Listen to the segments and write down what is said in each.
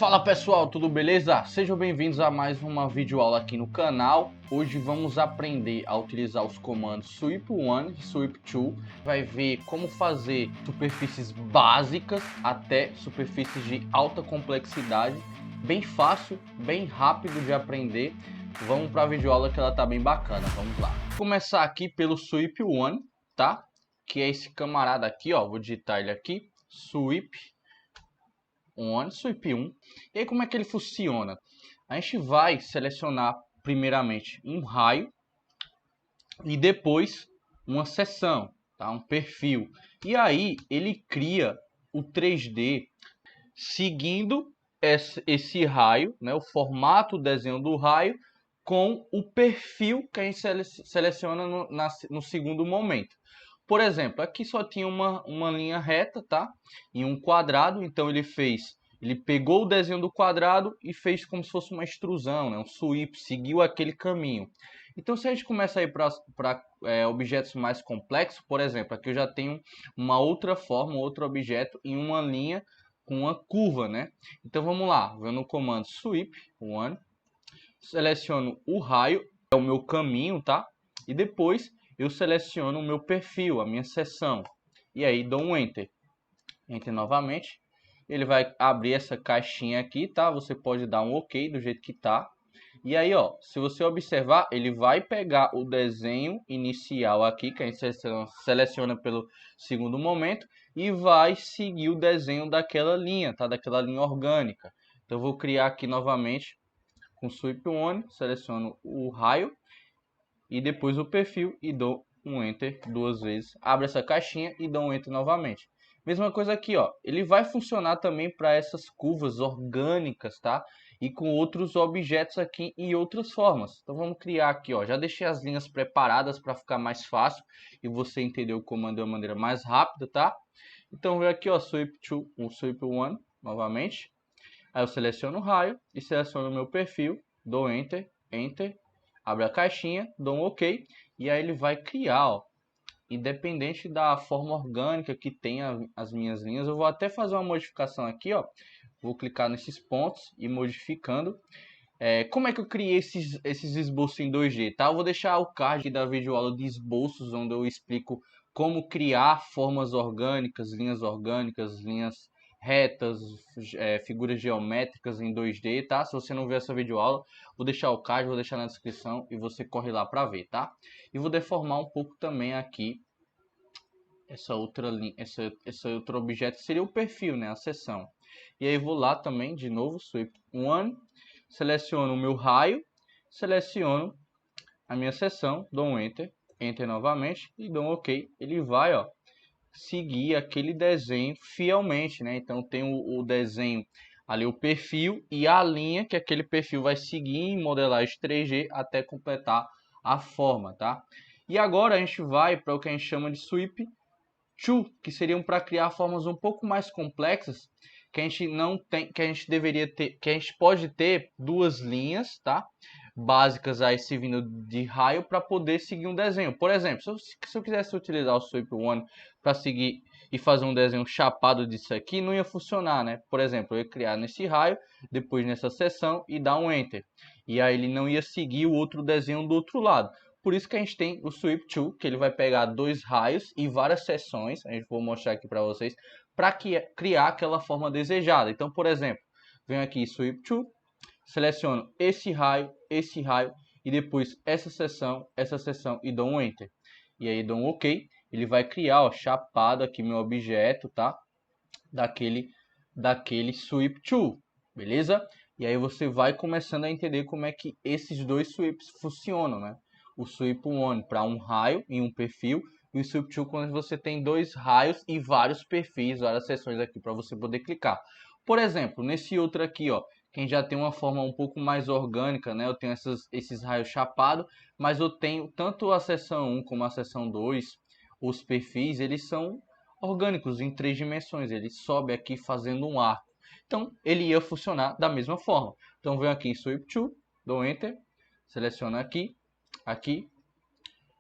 Fala pessoal, tudo beleza? Sejam bem-vindos a mais uma videoaula aqui no canal. Hoje vamos aprender a utilizar os comandos sweep1 e sweep2. Vai ver como fazer superfícies básicas até superfícies de alta complexidade. Bem fácil, bem rápido de aprender. Vamos para a videoaula que ela tá bem bacana, vamos lá. Vou começar aqui pelo sweep1, tá? Que é esse camarada aqui, ó, vou digitar ele aqui, sweep1. E aí como é que ele funciona? A gente vai selecionar primeiramente um raio e depois uma seção, tá? Um perfil. E aí ele cria o 3D seguindo esse raio, né? O formato, o desenho do raio com o perfil que a gente seleciona no segundo momento. Por exemplo, aqui só tinha uma linha reta, tá? E um quadrado, então ele pegou o desenho do quadrado e fez como se fosse uma extrusão, né? Um sweep, seguiu aquele caminho. Então, se a gente começa a ir para objetos mais complexos, por exemplo, aqui eu já tenho uma outra forma, outro objeto em uma linha com uma curva, né? Então, vamos lá, vou no comando sweep1, seleciono o raio, é o meu caminho, tá? E depois eu seleciono o meu perfil, a minha seção. E aí dou um Enter. Enter novamente. Ele vai abrir essa caixinha aqui, tá? Você pode dar um OK do jeito que tá. E aí, ó, se você observar, ele vai pegar o desenho inicial aqui, que a gente seleciona pelo segundo momento, e vai seguir o desenho daquela linha, tá? Daquela linha orgânica. Então, eu vou criar aqui novamente com sweep1, seleciono o raio e depois o perfil e dou um Enter duas vezes. Abre essa caixinha e dou um Enter novamente. Mesma coisa aqui, ó. Ele vai funcionar também para essas curvas orgânicas, tá? E com outros objetos aqui em outras formas. Então vamos criar aqui, ó. Já deixei as linhas preparadas para ficar mais fácil e você entender o comando de uma maneira mais rápida, tá? Então vem aqui, ó, sweep2, o sweep1 novamente. Aí eu seleciono o raio e seleciono o meu perfil, dou Enter, Enter, abre a caixinha, dou um OK e aí ele vai criar, ó, independente da forma orgânica que tenha as minhas linhas. Eu vou até fazer uma modificação aqui, ó. Vou clicar nesses pontos e modificando. Como é que eu criei esses esboços em 2D, tá? Eu vou deixar o card da videoaula de esboços, onde eu explico como criar formas orgânicas, linhas retas, figuras geométricas em 2D, tá? Se você não viu essa videoaula, vou deixar o card, vou deixar na descrição e você corre lá para ver, tá? E vou deformar um pouco também aqui essa outra linha, esse outro objeto seria o perfil, né? A seção. E aí vou lá também, de novo, sweep1, seleciono o meu raio, seleciono a minha seção, dou um Enter, Enter novamente e dou um OK. Ele vai, ó, seguir aquele desenho fielmente, né? Então tem o desenho ali, o perfil e a linha que aquele perfil vai seguir em modelagem 3D até completar a forma, tá? E agora a gente vai para o que a gente chama de sweep 2, que seriam para criar formas um pouco mais complexas, que a gente não tem, que a gente deveria ter, que a gente pode ter duas linhas, tá? Básicas aí servindo de raio para poder seguir um desenho. Por exemplo, se eu quisesse utilizar o sweep1 para seguir e fazer um desenho chapado disso aqui, não ia funcionar, né? Por exemplo, eu ia criar nesse raio, depois nessa seção e dar um Enter. E aí ele não ia seguir o outro desenho do outro lado. Por isso que a gente tem o sweep2, que ele vai pegar dois raios e várias seções, a gente vou mostrar aqui para vocês, para criar aquela forma desejada. Então, por exemplo, venho aqui sweep2, seleciono esse raio e depois essa seção e dou um Enter. E aí dou um OK, ele vai criar, ó, chapado aqui meu objeto, tá? Daquele sweep2, beleza? E aí você vai começando a entender como é que esses dois sweeps funcionam, né? O sweep1 para um raio e um perfil, e o sweep2 quando você tem dois raios e vários perfis, várias seções aqui para você poder clicar. Por exemplo, nesse outro aqui, ó, quem já tem uma forma um pouco mais orgânica, né? Eu tenho esses raios chapados, mas eu tenho tanto a seção 1 como a seção 2, os perfis, eles são orgânicos em 3 dimensões, ele sobe aqui fazendo um arco. Então, ele ia funcionar da mesma forma. Então, venho aqui em Sweep2, dou Enter, seleciono aqui, aqui,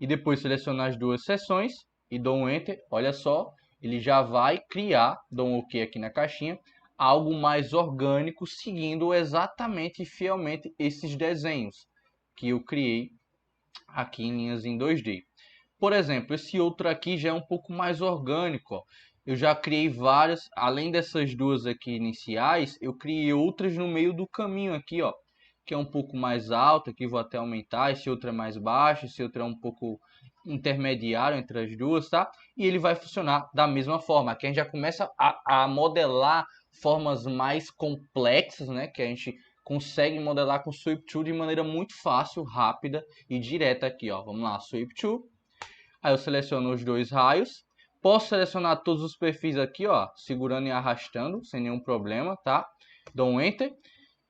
e depois seleciono as duas seções e dou um Enter. Olha só, ele já vai criar, dou um OK aqui na caixinha, algo mais orgânico, seguindo exatamente e fielmente esses desenhos que eu criei aqui em linhas em 2D. Por exemplo, esse outro aqui já é um pouco mais orgânico, ó. Eu já criei várias, além dessas duas aqui iniciais, eu criei outras no meio do caminho aqui, ó, que é um pouco mais alto, aqui vou até aumentar, esse outro é mais baixo, esse outro é um pouco intermediário entre as duas, tá? E ele vai funcionar da mesma forma. Aqui a gente já começa a modelar formas mais complexas, né, que a gente consegue modelar com Sweep Tool de maneira muito fácil, rápida e direta aqui, ó. Vamos lá, Sweep Tool. Aí eu seleciono os dois raios. Posso selecionar todos os perfis aqui, ó, segurando e arrastando, sem nenhum problema, tá? Dou um Enter.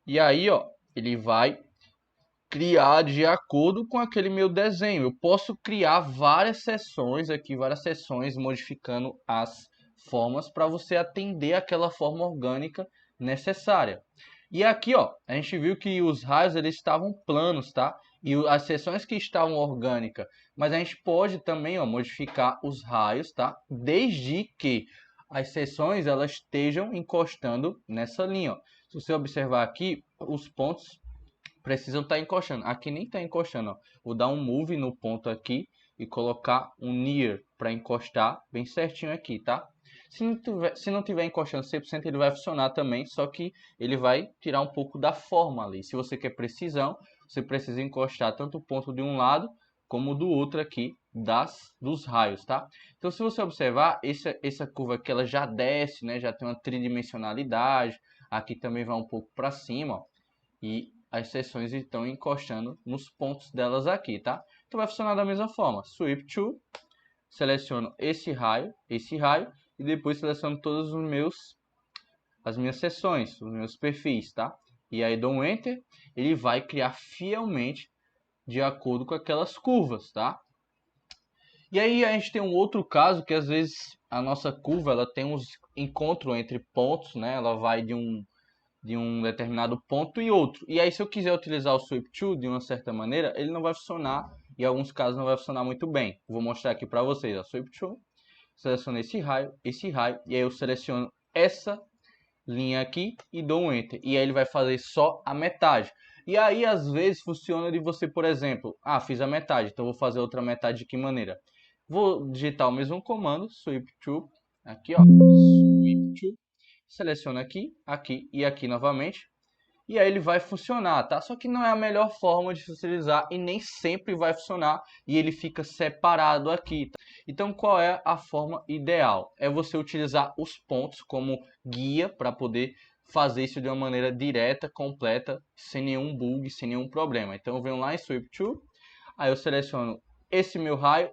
E aí, ó, ele vai criar de acordo com aquele meu desenho. Eu posso criar várias seções aqui, várias seções, modificando as formas para você atender aquela forma orgânica necessária. E aqui, ó, a gente viu que os raios eles estavam planos, tá? E as seções que estavam orgânicas, mas a gente pode também, ó, modificar os raios, tá? Desde que as seções elas estejam encostando nessa linha, ó. Se você observar aqui, os pontos precisam estar encostando. Aqui nem está encostando, ó. Vou dar um move no ponto aqui e colocar um near para encostar bem certinho aqui, tá? Se não tiver encostando 100%, ele vai funcionar também, só que ele vai tirar um pouco da forma ali. Se você quer precisão, você precisa encostar tanto o ponto de um lado como do outro aqui dos raios, tá? Então, se você observar, essa curva aqui ela já desce, né? Já tem uma tridimensionalidade. Aqui também vai um pouco para cima, ó, e as seções estão encostando nos pontos delas aqui, tá? Então vai funcionar da mesma forma. Sweep Tool, seleciono esse raio e depois seleciono todos as minhas seções, os meus perfis, tá? E aí dou um Enter, ele vai criar fielmente de acordo com aquelas curvas, tá? E aí a gente tem um outro caso que às vezes a nossa curva ela tem uns encontros entre pontos, né? Ela vai de um determinado ponto e outro. E aí se eu quiser utilizar o Sweep Tool de uma certa maneira, ele não vai funcionar, em alguns casos não vai funcionar muito bem. Vou mostrar aqui para vocês, ó, Sweep Tool, seleciono esse raio, e aí eu seleciono essa linha aqui e dou um Enter. E aí ele vai fazer só a metade. E aí às vezes funciona de você, por exemplo, fiz a metade, então vou fazer outra metade de que maneira? Vou digitar o mesmo comando, Sweep Tool, aqui ó, Sweep Tool, seleciono aqui, aqui e aqui novamente. E aí ele vai funcionar, tá? Só que não é a melhor forma de se utilizar e nem sempre vai funcionar e ele fica separado aqui. Tá? Então qual é a forma ideal? É você utilizar os pontos como guia para poder fazer isso de uma maneira direta, completa, sem nenhum bug, sem nenhum problema. Então eu venho lá em Sweep Tool, aí eu seleciono esse meu raio,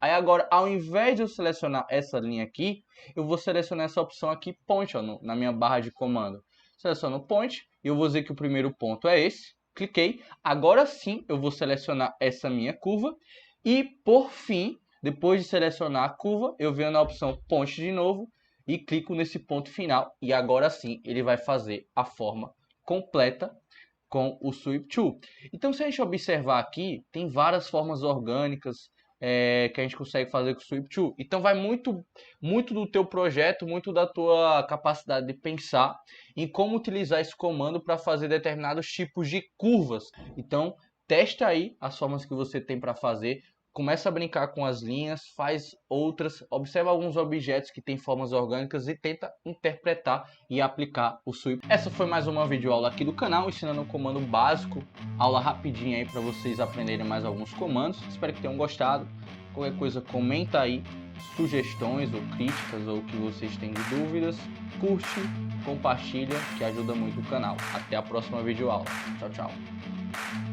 aí agora ao invés de eu selecionar essa linha aqui, eu vou selecionar essa opção aqui, Point, ó, na minha barra de comando. Seleciono o Point, e eu vou dizer que o primeiro ponto é esse, cliquei, agora sim eu vou selecionar essa minha curva, e por fim, depois de selecionar a curva, eu venho na opção Point de novo, e clico nesse ponto final, e agora sim ele vai fazer a forma completa com o Sweep Tool. Então, se a gente observar aqui, tem várias formas orgânicas que a gente consegue fazer com o Sweep Tool. Então, vai muito do teu projeto, muito da tua capacidade de pensar em como utilizar esse comando para fazer determinados tipos de curvas. Então, testa aí as formas que você tem para fazer. Começa a brincar com as linhas, faz outras, observa alguns objetos que têm formas orgânicas e tenta interpretar e aplicar o Sweep. Essa foi mais uma videoaula aqui do canal, ensinando um comando básico, aula rapidinha aí para vocês aprenderem mais alguns comandos. Espero que tenham gostado. Qualquer coisa, comenta aí sugestões ou críticas ou o que vocês têm de dúvidas. Curte, compartilha, que ajuda muito o canal. Até a próxima videoaula. Tchau, tchau.